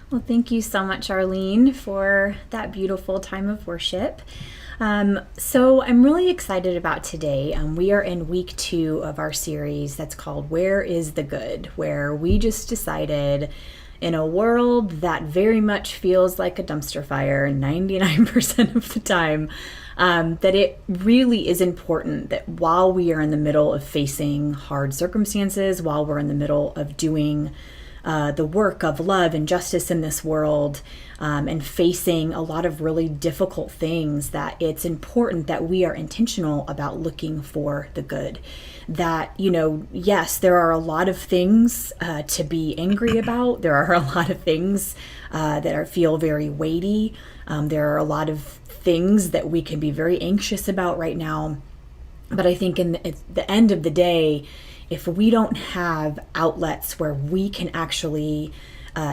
Well, thank you so much, Arlene, for that beautiful time of worship. So I'm really excited about today. We are in week 2 of our series that's called Where is the Good? Where we just decided in a world that very much feels like a dumpster fire 99% of the time, that it really is important that while we are in the middle of facing hard circumstances, while we're in the middle of doing the work of love and justice in this world, and facing a lot of really difficult things, that it's important that we are intentional about looking for the good. That, yes, there are a lot of things to be angry about. There are a lot of things feel very weighty. There are a lot of things that we can be very anxious about right now. But I think at the end of the day, if we don't have outlets where we can actually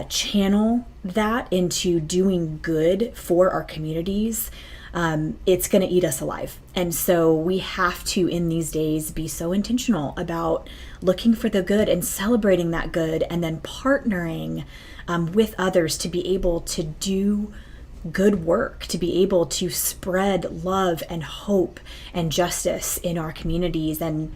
channel that into doing good for our communities, it's going to eat us alive. And so we have to, in these days, be so intentional about looking for the good and celebrating that good, and then partnering with others to be able to do good work, to be able to spread love and hope and justice in our communities. And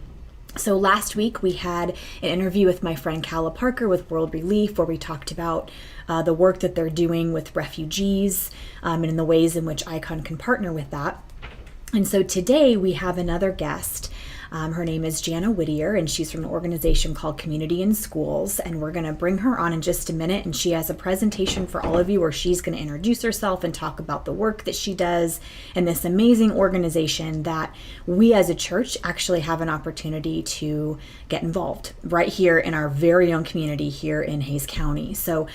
so last week we had an interview with my friend Calla Parker with World Relief, where we talked about the work that they're doing with refugees, and in the ways in which Icon can partner with that. And so today we have another guest. Her name is Jana Whittier, and she's from an organization called Community in Schools, and we're going to bring her on in just a minute, and she has a presentation for all of you where she's going to introduce herself and talk about the work that she does in this amazing organization that we as a church actually have an opportunity to get involved right here in our very own community here in Hays County. So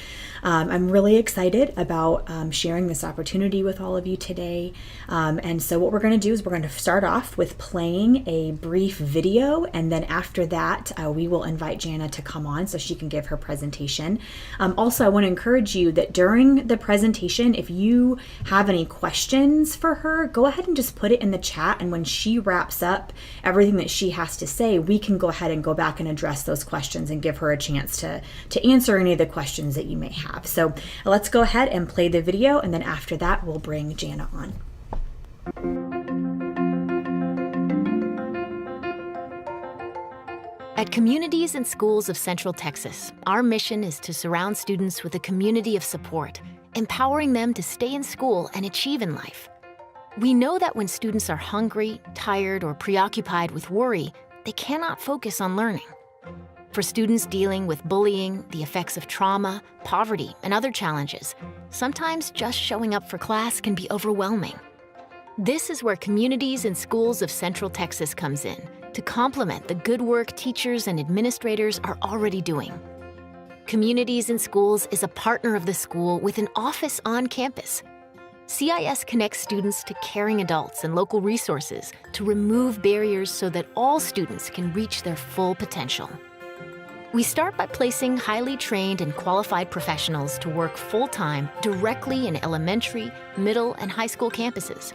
I'm really excited about sharing this opportunity with all of you today. And so what we're going to do is we're going to start off with playing a brief video, and then after that we will invite Jana to come on so she can give her presentation. Also, I want to encourage you that during the presentation, if you have any questions for her, go ahead and just put it in the chat, and when she wraps up everything that she has to say, we can go ahead and go back and address those questions and give her a chance to answer any of the questions that you may have. So let's go ahead and play the video, and then after that we'll bring Jana on. At Communities and Schools of Central Texas, our mission is to surround students with a community of support, empowering them to stay in school and achieve in life. We know that when students are hungry, tired, or preoccupied with worry, they cannot focus on learning. For students dealing with bullying, the effects of trauma, poverty, and other challenges, sometimes just showing up for class can be overwhelming. This is where Communities and Schools of Central Texas comes in, to complement the good work teachers and administrators are already doing. Communities in Schools is a partner of the school with an office on campus. CIS connects students to caring adults and local resources to remove barriers so that all students can reach their full potential. We start by placing highly trained and qualified professionals to work full-time directly in elementary, middle, and high school campuses.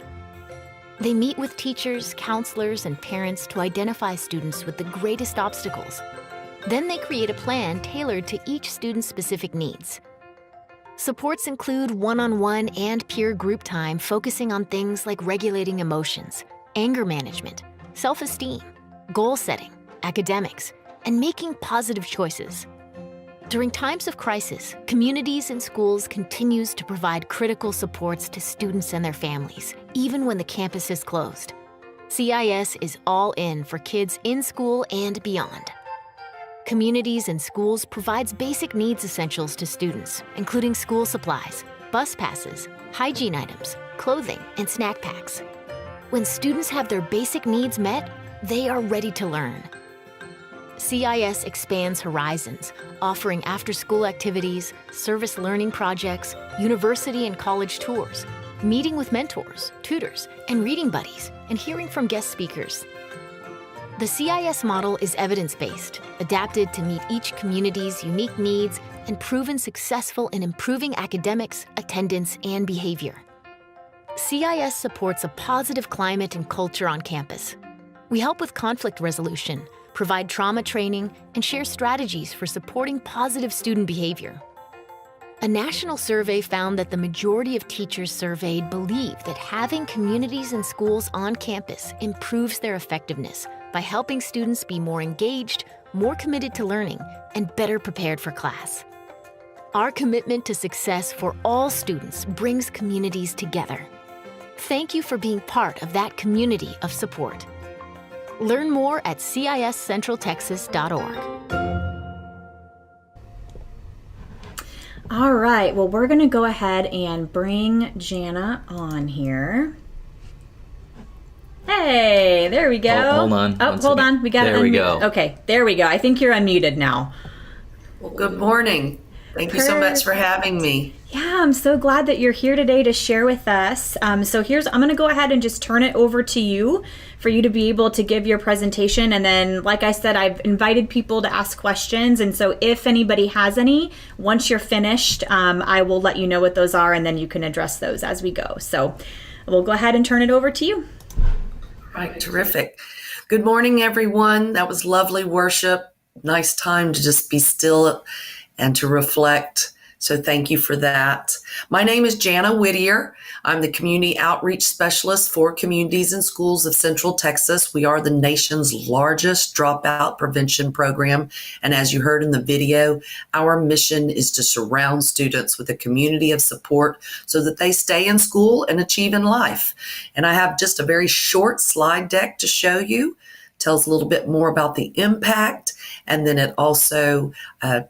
They meet with teachers, counselors, and parents to identify students with the greatest obstacles. Then they create a plan tailored to each student's specific needs. Supports include one-on-one and peer group time focusing on things like regulating emotions, anger management, self-esteem, goal setting, academics, and making positive choices. During times of crisis, Communities in Schools continues to provide critical supports to students and their families, even when the campus is closed. CIS is all in for kids in school and beyond. Communities in Schools provides basic needs essentials to students, including school supplies, bus passes, hygiene items, clothing, and snack packs. When students have their basic needs met, they are ready to learn. CIS expands horizons, offering after-school activities, service learning projects, university and college tours, meeting with mentors, tutors, and reading buddies, and hearing from guest speakers. The CIS model is evidence-based, adapted to meet each community's unique needs, and proven successful in improving academics, attendance, and behavior. CIS supports a positive climate and culture on campus. We help with conflict resolution, provide trauma training, and share strategies for supporting positive student behavior. A national survey found that the majority of teachers surveyed believe that having communities and schools on campus improves their effectiveness by helping students be more engaged, more committed to learning, and better prepared for class. Our commitment to success for all students brings communities together. Thank you for being part of that community of support. Learn more at ciscentraltexas.org. All right, well, we're going to go ahead and bring Jana on here. Hey, there we go. Oh, hold on. Oh, hold on. We got to There we go. Okay, there we go. I think you're unmuted now. Well, good morning. Thank you so much for having me. Yeah, I'm so glad that you're here today to share with us. I'm going to go ahead and just turn it over to you for you to be able to give your presentation. And then, like I said, I've invited people to ask questions. And so if anybody has any, once you're finished, I will let you know what those are, and then you can address those as we go. So we'll go ahead and turn it over to you. Right, terrific. Good morning, everyone. That was lovely worship. Nice time to just be still and to reflect. So thank you for that. My name is Jana Whittier. I'm the Community Outreach Specialist for Communities and Schools of Central Texas. We are the nation's largest dropout prevention program. And as you heard in the video, our mission is to surround students with a community of support so that they stay in school and achieve in life. And I have just a very short slide deck to show you. Tells a little bit more about the impact, and then it also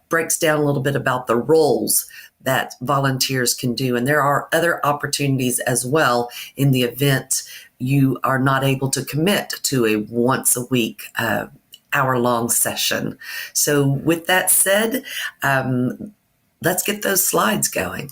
breaks down a little bit about the roles that volunteers can do. And there are other opportunities as well in the event you are not able to commit to a once a week hour-long session. So with that said, let's get those slides going.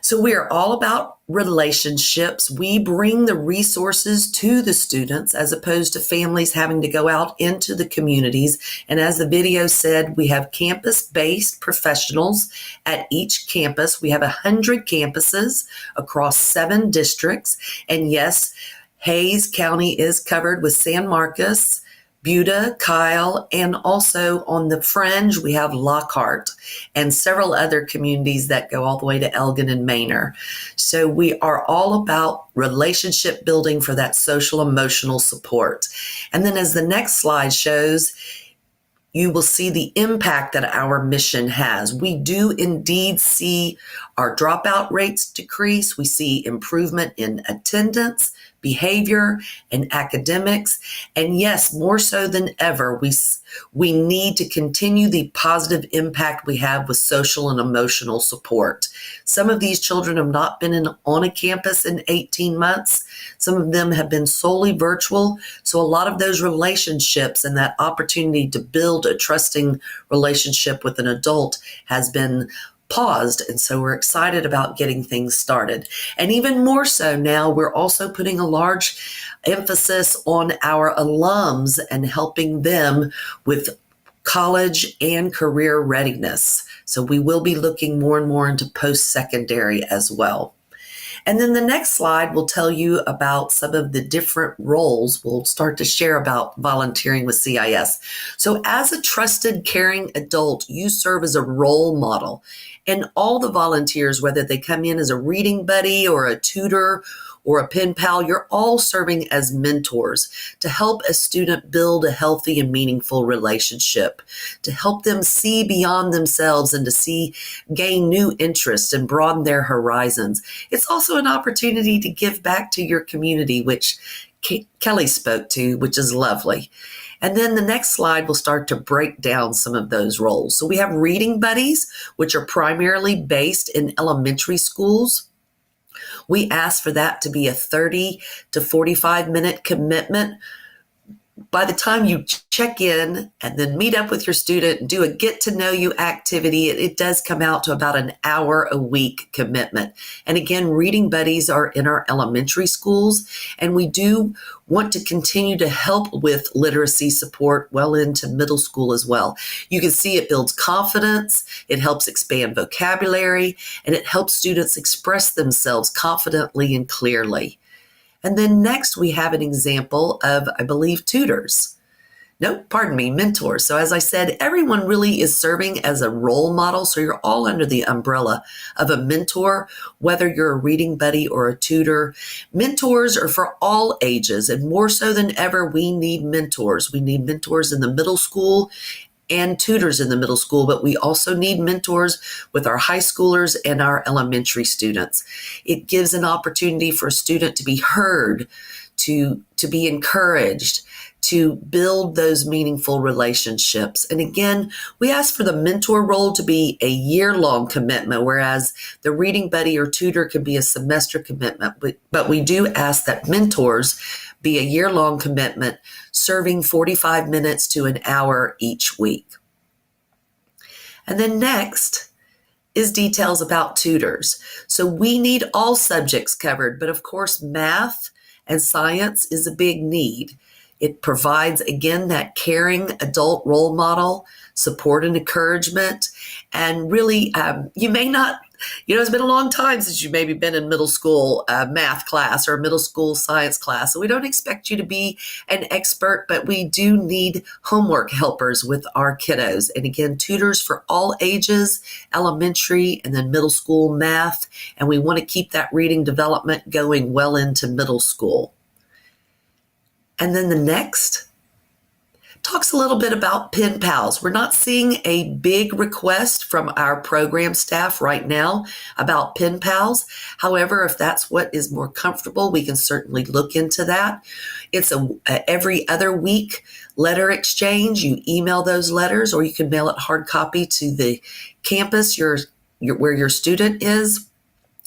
So we are all about relationships. We bring the resources to the students as opposed to families having to go out into the communities. And as the video said, we have campus-based professionals at each campus. We have 100 campuses across 7 districts. And yes, Hays County is covered with San Marcos, Buda, Kyle, and also on the fringe, we have Lockhart and several other communities that go all the way to Elgin and Manor. So we are all about relationship building for that social emotional support. And then as the next slide shows, you will see the impact that our mission has. We do indeed see our dropout rates decrease. We see improvement in attendance, behavior, and academics. And yes, more so than ever, we need to continue the positive impact we have with social and emotional support. Some of these children have not been on a campus in 18 months. Some of them have been solely virtual. So a lot of those relationships and that opportunity to build a trusting relationship with an adult has been paused. And so we're excited about getting things started. And even more so now, we're also putting a large emphasis on our alums and helping them with college and career readiness. So we will be looking more and more into post-secondary as well. And then the next slide will tell you about some of the different roles. We'll start to share about volunteering with CIS. So as a trusted, caring adult, you serve as a role model. And all the volunteers, whether they come in as a reading buddy or a tutor or a pen pal, you're all serving as mentors to help a student build a healthy and meaningful relationship, to help them see beyond themselves and to gain new interests and broaden their horizons. It's also an opportunity to give back to your community, which Kelly spoke to, which is lovely. And then the next slide will start to break down some of those roles. So we have reading buddies, which are primarily based in elementary schools. We ask for that to be a 30 to 45 minute commitment. By the time you check in and then meet up with your student and do a get to know you activity, it does come out to about an hour a week commitment. And again, reading buddies are in our elementary schools, and we do want to continue to help with literacy support well into middle school as well. You can see it builds confidence, it helps expand vocabulary, and it helps students express themselves confidently and clearly. And then next we have an example of, I believe, Tutors. No, pardon me, mentors. So as I said, everyone really is serving as a role model. So you're all under the umbrella of a mentor, whether you're a reading buddy or a tutor. Mentors are for all ages, and more so than ever, we need mentors. We need mentors in the middle school and tutors in the middle school, but we also need mentors with our high schoolers and our elementary students. It gives an opportunity for a student to be heard, to be encouraged, to build those meaningful relationships. And again, we ask for the mentor role to be a year-long commitment, whereas the reading buddy or tutor can be a semester commitment. But we do ask that mentors be a year-long commitment, serving 45 minutes to an hour each week. And then next is details about tutors. So we need all subjects covered, but of course, math and science is a big need. It provides, again, that caring adult role model, support and encouragement. And really, you may not, it's been a long time since you've maybe been in middle school math class or middle school science class. So we don't expect you to be an expert, but we do need homework helpers with our kiddos. And again, tutors for all ages, elementary and then middle school math. And we want to keep that reading development going well into middle school. And then the next talks a little bit about pen pals. We're not seeing a big request from our program staff right now about pen pals. However, if that's what is more comfortable, we can certainly look into that. It's a every other week letter exchange. You email those letters, or you can mail it hard copy to the campus where your student is.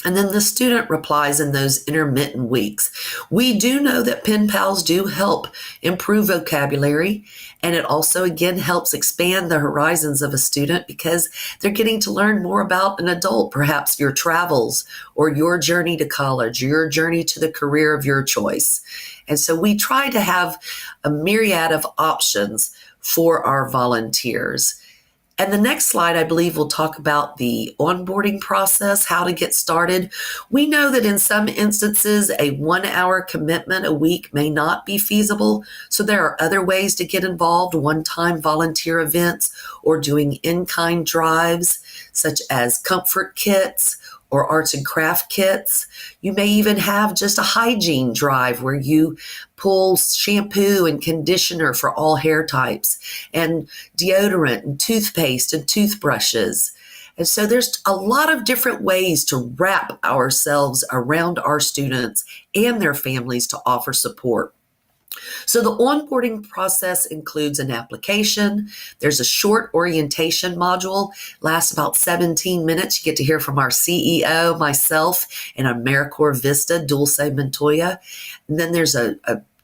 And then the student replies in those intermittent weeks. We do know that pen pals do help improve vocabulary, and it also, again, helps expand the horizons of a student because they're getting to learn more about an adult, perhaps your travels or your journey to college, your journey to the career of your choice. And so we try to have a myriad of options for our volunteers. And the next slide, I believe, will talk about the onboarding process, how to get started. We know that in some instances, a 1-hour commitment a week may not be feasible. So there are other ways to get involved, one-time volunteer events or doing in-kind drives, such as comfort kits or arts and craft kits. You may even have just a hygiene drive where you pull shampoo and conditioner for all hair types, and deodorant and toothpaste and toothbrushes. And so there's a lot of different ways to wrap ourselves around our students and their families to offer support. So the onboarding process includes an application. There's a short orientation module, lasts about 17 minutes. You get to hear from our CEO, myself, and AmeriCorps Vista, Dulce Montoya. And then there's a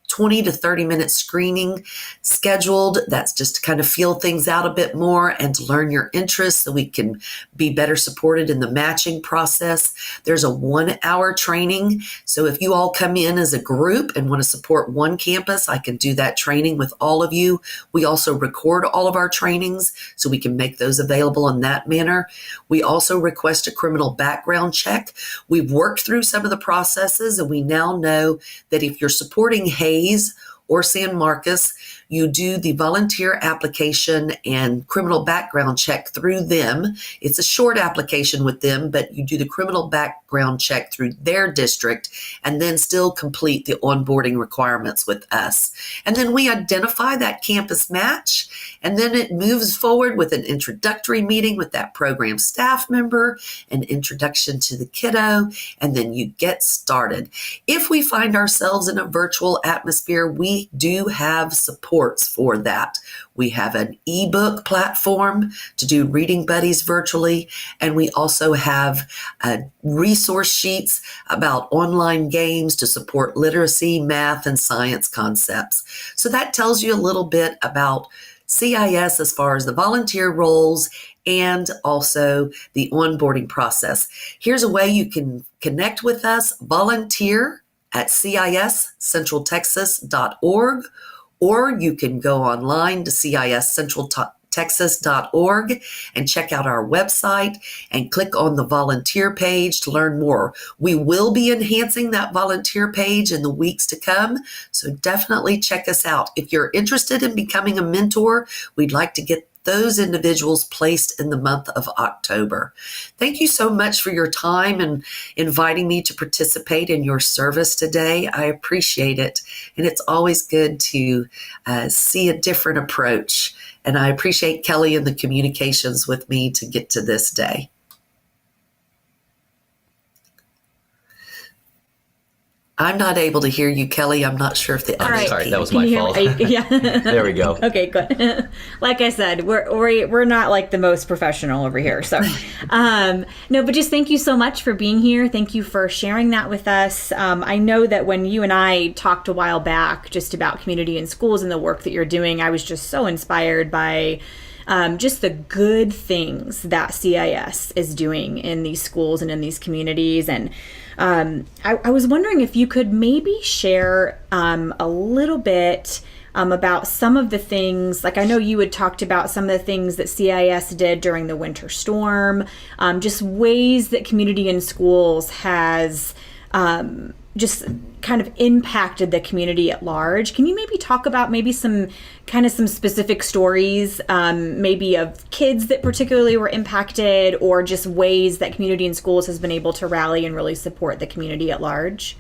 20 to 30 minute screening scheduled. That's just to kind of feel things out a bit more and to learn your interests so we can be better supported in the matching process. There's a 1-hour training. So if you all come in as a group and want to support one campus, I can do that training with all of you. We also record all of our trainings so we can make those available in that manner. We also request a criminal background check. We've worked through some of the processes, and we now know that if you're supporting Hayes or San Marcos, you do the volunteer application and criminal background check through them. It's a short application with them, but you do the criminal background check through their district and then still complete the onboarding requirements with us. And then we identify that campus match, and then it moves forward with an introductory meeting with that program staff member, an introduction to the kiddo, and then you get started. If we find ourselves in a virtual atmosphere, we do have supports for that. We have an ebook platform to do reading buddies virtually, and we also have resource sheets about online games to support literacy, math, and science concepts. So that tells you a little bit about CIS as far as the volunteer roles and also the onboarding process. Here's a way you can connect with us: volunteer at CIScentraltexas.org, or you can go online to CIScentraltexas.org centraltexas.org and check out our website and click on the volunteer page to learn more. We will be enhancing that volunteer page in the weeks to come, so definitely check us out. If you're interested in becoming a mentor, we'd like to get those individuals placed in the month of October. Thank you so much for your time and inviting me to participate in your service today. I appreciate it. And it's always good to see a different approach. And I appreciate Kelly and the communications with me to get to this day. I'm not able to hear you, Kelly. I'm not sure if the I'm sorry, that was my fault. Yeah. There we go. Okay, good. Like I said, we're not like the most professional over here. So, no, but just thank you so much for being here. Thank you for sharing that with us. I know that when you and I talked a while back just about community and schools and the work that you're doing, I was just so inspired by just the good things that CIS is doing in these schools and in these communities. And I was wondering if you could maybe share a little bit about some of the things, like I know you had talked about some of the things that CIS did during the winter storm, just ways that community and schools has just kind of impacted the community at large. Can you maybe talk about maybe some specific stories, maybe of kids that particularly were impacted, or just ways that community and schools has been able to rally and really support the community at large?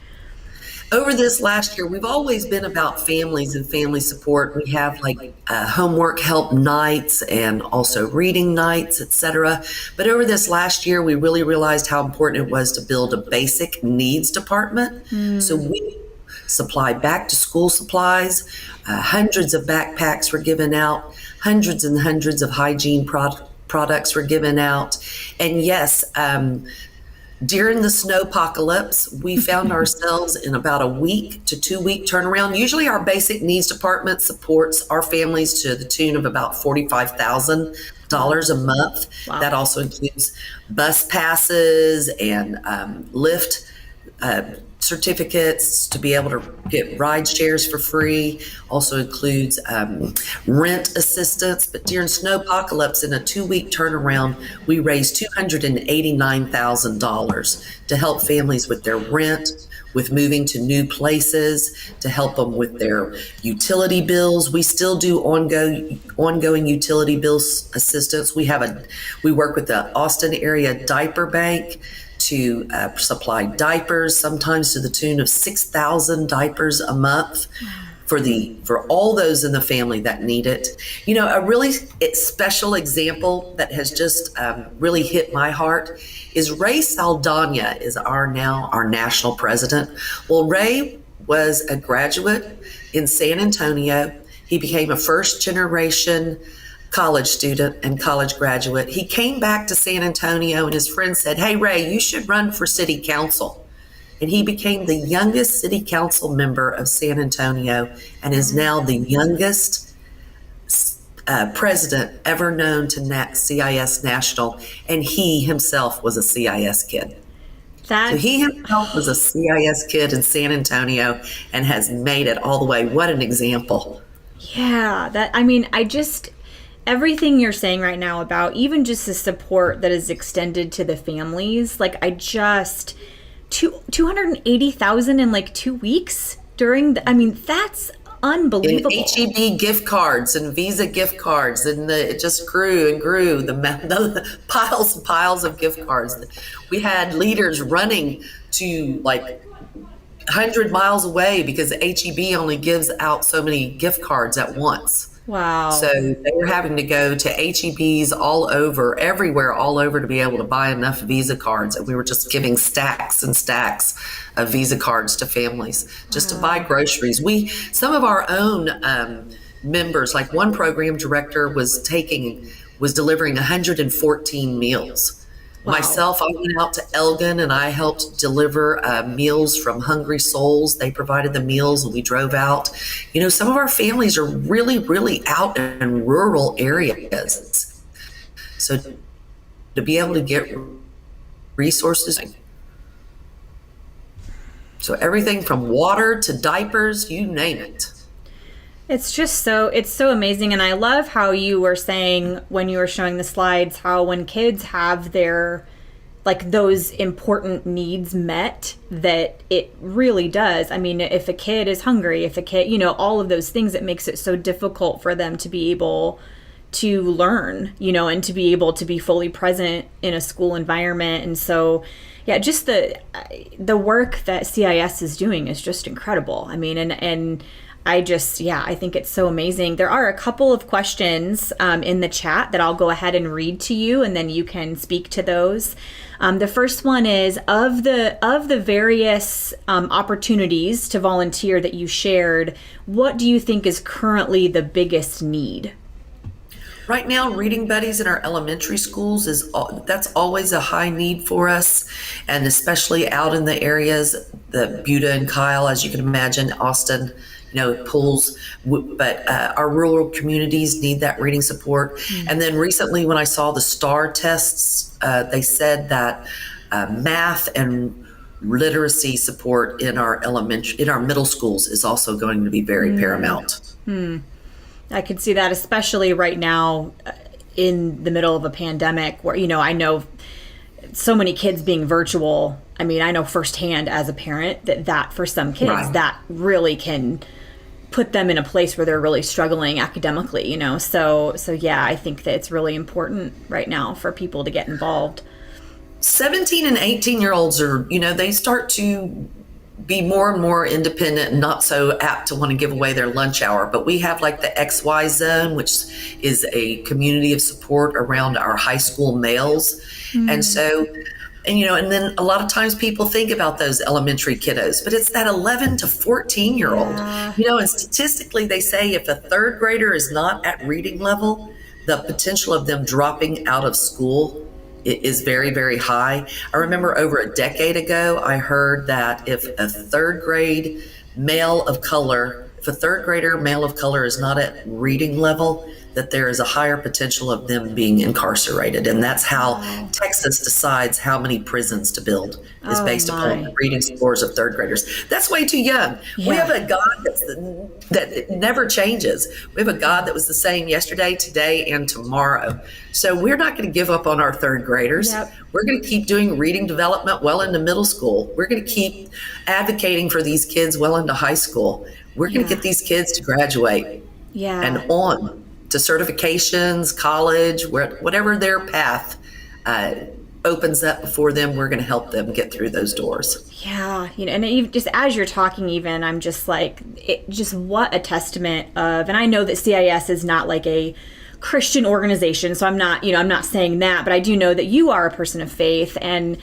Over this last year, we've always been about families and family support. We have homework help nights and also reading nights, etc. But over this last year, we really realized how important it was to build a basic needs department. So we supply back to school supplies. Hundreds of backpacks were given out. Hundreds and hundreds of hygiene products were given out. And yes, during the snowpocalypse, we found ourselves in about a week to 2 week turnaround. Usually our basic needs department supports our families to the tune of about $45,000 a month. Wow. That also includes bus passes and Lyft certificates to be able to get ride shares for free. Also includes rent assistance. But during snowpocalypse, in a 2 week turnaround, we raised $289,000 to help families with their rent, with moving to new places, to help them with their utility bills. We still do ongoing utility bills assistance. We work with the Austin area diaper bank to supply diapers, sometimes to the tune of 6,000 diapers a month for all those in the family that need it. You know, a really special example that has just really hit my heart is Ray Saldana is our national president. Well, Ray was a graduate in San Antonio. He became a first generation college student and college graduate. He came back to San Antonio and his friend said, "Hey, Ray, you should run for city council." And he became the youngest city council member of San Antonio and is now the youngest president ever known to CIS National. And he himself was a CIS kid. So he himself was a CIS kid in San Antonio and has made it all the way. What an example. Yeah, everything you're saying right now about even just the support that is extended to the families, like $280,000 in 2 weeks that's unbelievable. In HEB gift cards and Visa gift cards, and it just grew and grew. The piles and piles of gift cards. We had leaders running to 100 miles away because HEB only gives out so many gift cards at once. Wow. So they were having to go to HEBs everywhere all over to be able to buy enough Visa cards. And we were just giving stacks and stacks of Visa cards to families just to buy groceries. Some of our own members, like one program director was delivering 114 meals. Wow. Myself, I went out to Elgin and I helped deliver meals from Hungry Souls. They provided the meals and we drove out. You know, some of our families are really, really out in rural areas. So to be able to get resources. So everything from water to diapers, you name it. It's so amazing. And I love how you were saying when you were showing the slides, how when kids have their, like, those important needs met, that it really does. I mean, if a kid is hungry, if a kid, all of those things, it makes it so difficult for them to be able to learn, and to be able to be fully present in a school environment. And so, yeah, just the work that CIS is doing is just incredible. I mean, and I think it's so amazing. There are a couple of questions in the chat that I'll go ahead and read to you, and then you can speak to those. The first one is, of the various opportunities to volunteer that you shared, what do you think is currently the biggest need? Right now, reading buddies in our elementary schools that's always a high need for us, and especially out in the areas, the Buda and Kyle, as you can imagine, Austin, pools, but our rural communities need that reading support. Mm-hmm. And then recently, when I saw the STAR tests, they said that math and literacy support in our middle schools is also going to be very paramount. I could see that, especially right now in the middle of a pandemic where, I know so many kids being virtual. I mean, I know firsthand as a parent that for some kids, right, that really can put them in a place where they're really struggling academically, So yeah, I think that it's really important right now for people to get involved. 17 and 18-year-olds are, they start to be more and more independent and not so apt to want to give away their lunch hour. But we have like the XY Zone, which is a community of support around our high school males. Mm. And so, and then a lot of times people think about those elementary kiddos, but it's that 11 to 14-year-old, and statistically they say if a third grader is not at reading level, the potential of them dropping out of school is very, very high. I remember over a decade ago, I heard that if a third grader male of color is not at reading level, that there is a higher potential of them being incarcerated. And that's how Texas decides how many prisons to build, is based upon the reading scores of third graders. That's way too young. Yeah. We have a God that never changes. We have a God that was the same yesterday, today, and tomorrow. So we're not going to give up on our third graders. Yep. We're going to keep doing reading development well into middle school. We're going to keep advocating for these kids well into high school. We're going to get these kids to graduate and on to certifications, college, whatever their path opens up before them. We're going to help them get through those doors. Yeah, and even just as you're talking, even I'm just like, just what a testament of. And I know that CIS is not like a Christian organization, so I'm not saying that, but I do know that you are a person of faith. And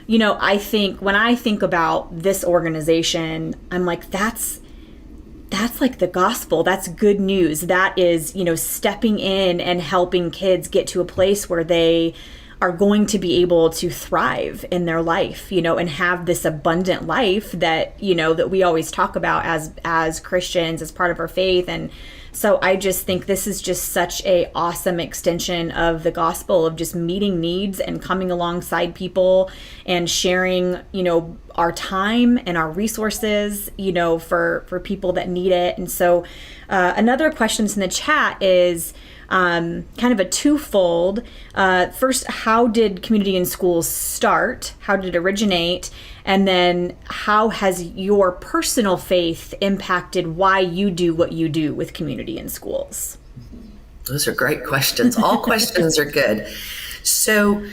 I think when I think about this organization, I'm like, that's like the gospel. That's good news. That is, stepping in and helping kids get to a place where they are going to be able to thrive in their life, and have this abundant life that, that we always talk about as Christians, as part of our faith. And so I just think this is just such a awesome extension of the gospel, of just meeting needs and coming alongside people and sharing, our time and our resources, for people that need it. And so another question in the chat is kind of a twofold. First, how did Community in Schools start? How did it originate? And then how has your personal faith impacted why you do what you do with Community in Schools? Those are great questions. All questions are good. So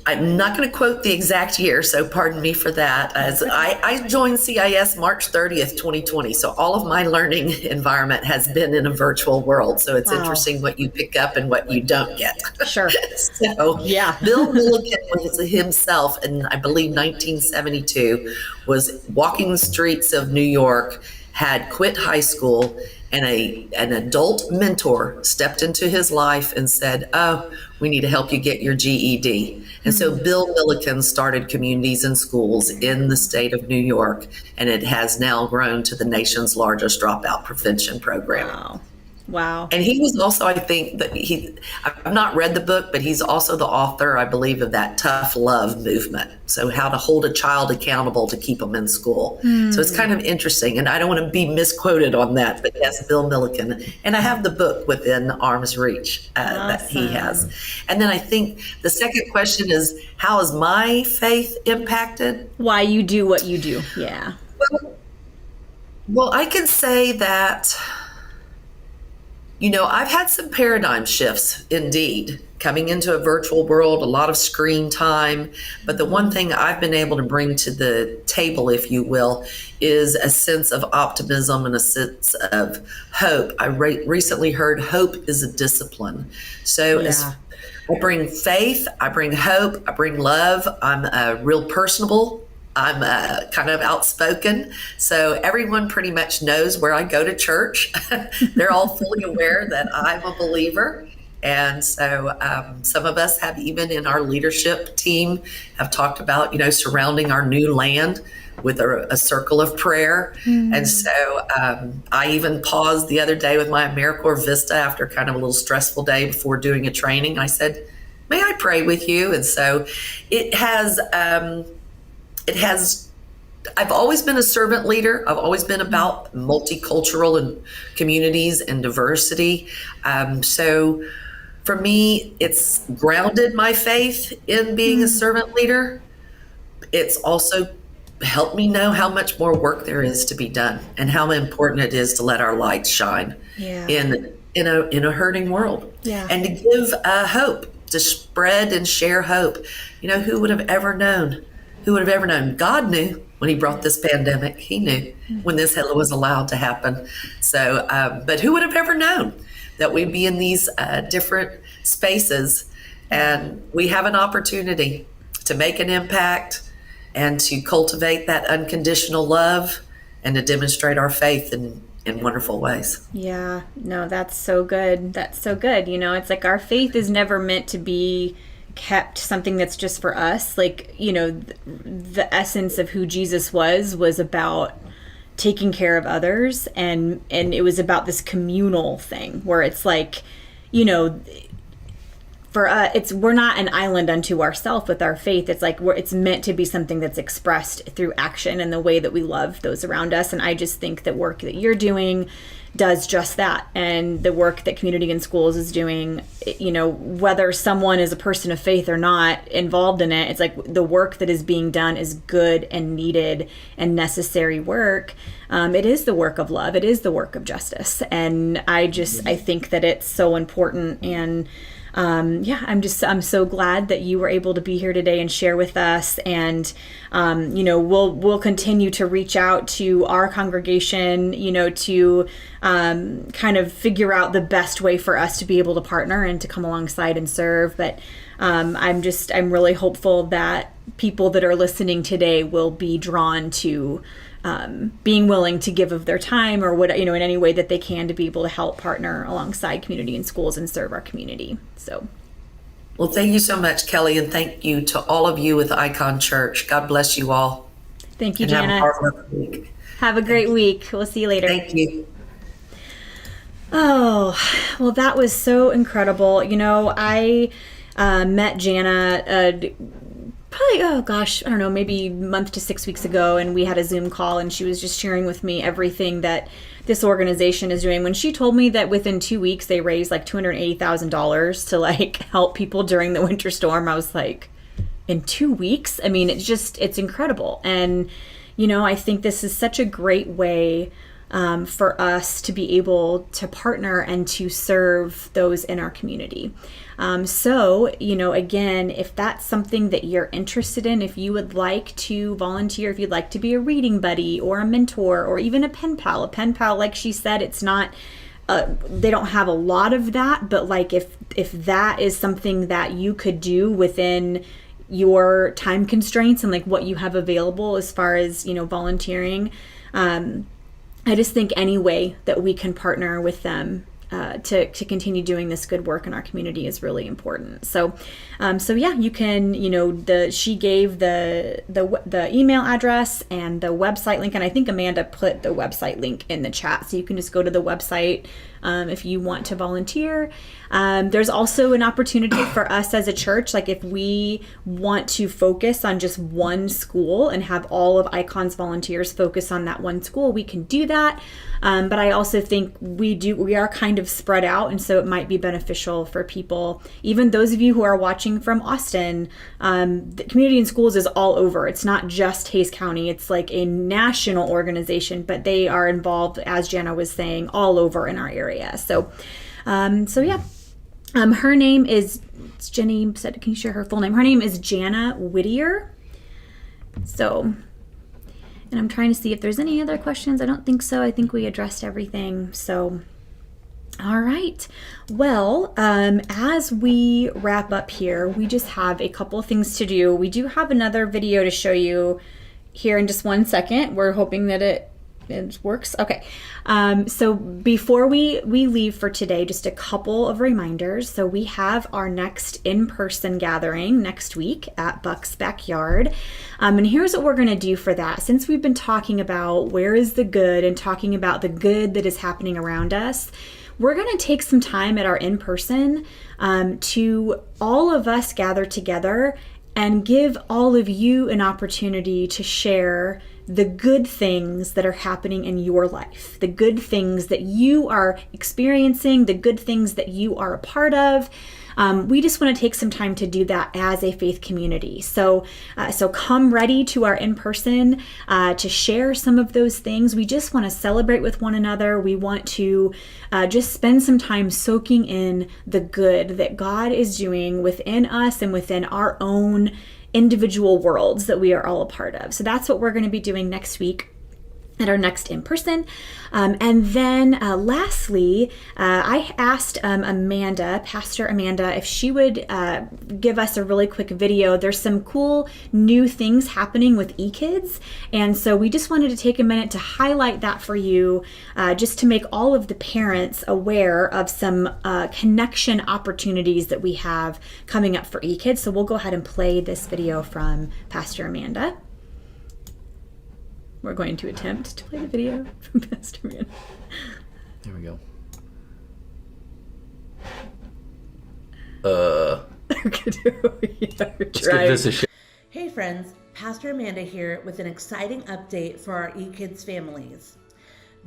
I'm not going to quote the exact year, so pardon me for that. As I joined CIS March 30th, 2020. So all of my learning environment has been in a virtual world. So it's interesting what you pick up and what you don't get. Sure. So yeah, Bill Milliken was himself, in I believe 1972, was walking the streets of New York, had quit high school, and an adult mentor stepped into his life and said, "Oh, we need to help you get your GED." And so Bill Milliken started Communities in Schools in the state of New York, and it has now grown to the nation's largest dropout prevention program. Wow. And he was also, I think that I've not read the book, but he's also the author, I believe, of that tough love movement. So how to hold a child accountable to keep them in school. So it's kind of interesting. And I don't want to be misquoted on that, but yes, Bill Milliken. And I have the book within arm's reach that he has. And then I think the second question is, how has my faith impacted? Why you do what you do. Yeah. Well, I can say that, you know, I've had some paradigm shifts indeed, coming into a virtual world, a lot of screen time. But the one thing I've been able to bring to the table, if you will, is a sense of optimism and a sense of hope. I recently heard hope is a discipline. So I bring faith, I bring hope, I bring love. I'm real personable. I'm kind of outspoken, so everyone pretty much knows where I go to church. They're all fully aware that I'm a believer. And so some of us have, even in our leadership team, have talked about, you know, surrounding our new land with a circle of prayer. And so I even paused the other day with my AmeriCorps Vista after kind of a little stressful day before doing a training. I said, may I pray with you? And so it has... I've always been a servant leader. I've always been about multicultural and communities and diversity. So for me, it's grounded my faith in being a servant leader. It's also helped me know how much more work there is to be done and how important it is to let our light shine in a hurting world. And to give hope, to spread and share hope. You know, who would have ever known? Who would have ever known? God knew when he brought this pandemic. He knew when this was allowed to happen. So, but who would have ever known that we'd be in these different spaces, and we have an opportunity to make an impact and to cultivate that unconditional love and to demonstrate our faith in wonderful ways. Yeah, no, that's so good. That's so good. You know, it's like our faith is never meant to be kept something that's just for us. Like, you know, the essence of who Jesus was about taking care of others, and it was about this communal thing where it's like, you know, for us, we're not an island unto ourselves with our faith. It's like it's meant to be something that's expressed through action and the way that we love those around us. And I just think that work that you're doing does just that, and the work that Community in Schools is doing, you know, whether someone is a person of faith or not involved in it, it's like the work that is being done is good and needed and necessary work. It is the work of love. It is the work of justice. And I think that it's so important. And I'm so glad that you were able to be here today and share with us. And, you know, we'll continue to reach out to our congregation, you know, to kind of figure out the best way for us to be able to partner and to come alongside and serve. But I'm really hopeful that people that are listening today will be drawn to being willing to give of their time or what, you know, in any way that they can to be able to help partner alongside Community in Schools and serve our community. So, well, thank you so much, Kelly, and thank you to all of you with Icon Church. God bless you all. Thank you, and Jana. Have a marvelous week. Have a great week. We'll see you later. Thank you. Oh, well, that was so incredible. You know, I met Jana probably, I don't know, maybe a month to 6 weeks ago, and we had a Zoom call, and she was just sharing with me everything that this organization is doing. When she told me that within 2 weeks they raised like $280,000 to like help people during the winter storm, I was like, in 2 weeks? I mean, it's incredible. And, you know, I think this is such a great way for us to be able to partner and to serve those in our community. So, you know, again, if that's something that you're interested in, if you would like to volunteer, if you'd like to be a reading buddy or a mentor or even a pen pal, like she said, it's not, they don't have a lot of that, but like if that is something that you could do within your time constraints and like what you have available as far as, you know, volunteering, I just think any way that we can partner with them to continue doing this good work in our community is really important. So yeah, you can, you know, she gave the email address and the website link, and I think Amanda put the website link in the chat, so you can just go to the website if you want to volunteer. There's also an opportunity for us as a church, like if we want to focus on just one school and have all of Icon's volunteers focus on that one school, we can do that. But I also think we are kind of spread out, and so it might be beneficial for people, even those of you who are watching from Austin. The Community in Schools is all over. It's not just Hays County. It's like a national organization, but they are involved, as Jana was saying, all over in our area. So yeah. Her name is, Jenny said, can you share her full name? Her name is Jana Whittier. So, and I'm trying to see if there's any other questions. I don't think so. I think we addressed everything. So, all right. Well, as we wrap up here, we just have a couple of things to do. We do have another video to show you here in just 1 second. We're hoping that it works. Okay. So before we leave for today, just a couple of reminders. So we have our next in-person gathering next week at Buck's Backyard. And here's what we're going to do for that. Since we've been talking about where is the good and talking about the good that is happening around us, we're going to take some time at our in-person to all of us gather together and give all of you an opportunity to share the good things that are happening in your life, the good things that you are experiencing, the good things that you are a part of. We just want to take some time to do that as a faith community. So come ready to our in-person to share some of those things. We just want to celebrate with one another. We want to just spend some time soaking in the good that God is doing within us and within our own individual worlds that we are all a part of. So that's what we're going to be doing next week at our next in-person. And then lastly, I asked Pastor Amanda, if she would give us a really quick video. There's some cool new things happening with eKids. And so we just wanted to take a minute to highlight that for you, just to make all of the parents aware of some connection opportunities that we have coming up for eKids. So we'll go ahead and play this video from Pastor Amanda. We're going to attempt to play the video from Pastor Amanda. There we go. Let's give this a shot. Hey friends, Pastor Amanda here with an exciting update for our eKids families.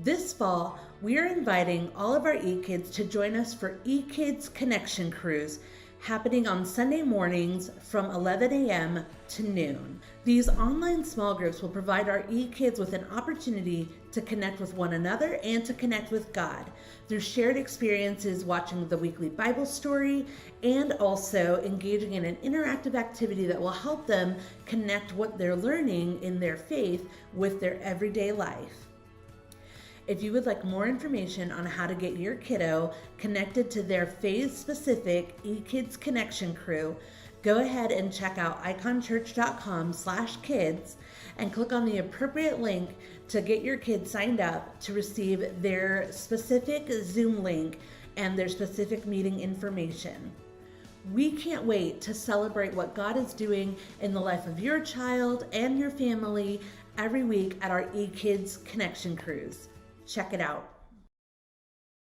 This fall, we are inviting all of our eKids to join us for eKids Connection Cruise, happening on Sunday mornings from 11 a.m. to noon. These online small groups will provide our eKids with an opportunity to connect with one another and to connect with God through shared experiences, watching the weekly Bible story, and also engaging in an interactive activity that will help them connect what they're learning in their faith with their everyday life. If you would like more information on how to get your kiddo connected to their faith-specific eKids Connection Crew, go ahead and check out iconchurch.com/kids and click on the appropriate link to get your kids signed up to receive their specific Zoom link and their specific meeting information. We can't wait to celebrate what God is doing in the life of your child and your family every week at our eKids Connection Cruise. Check it out.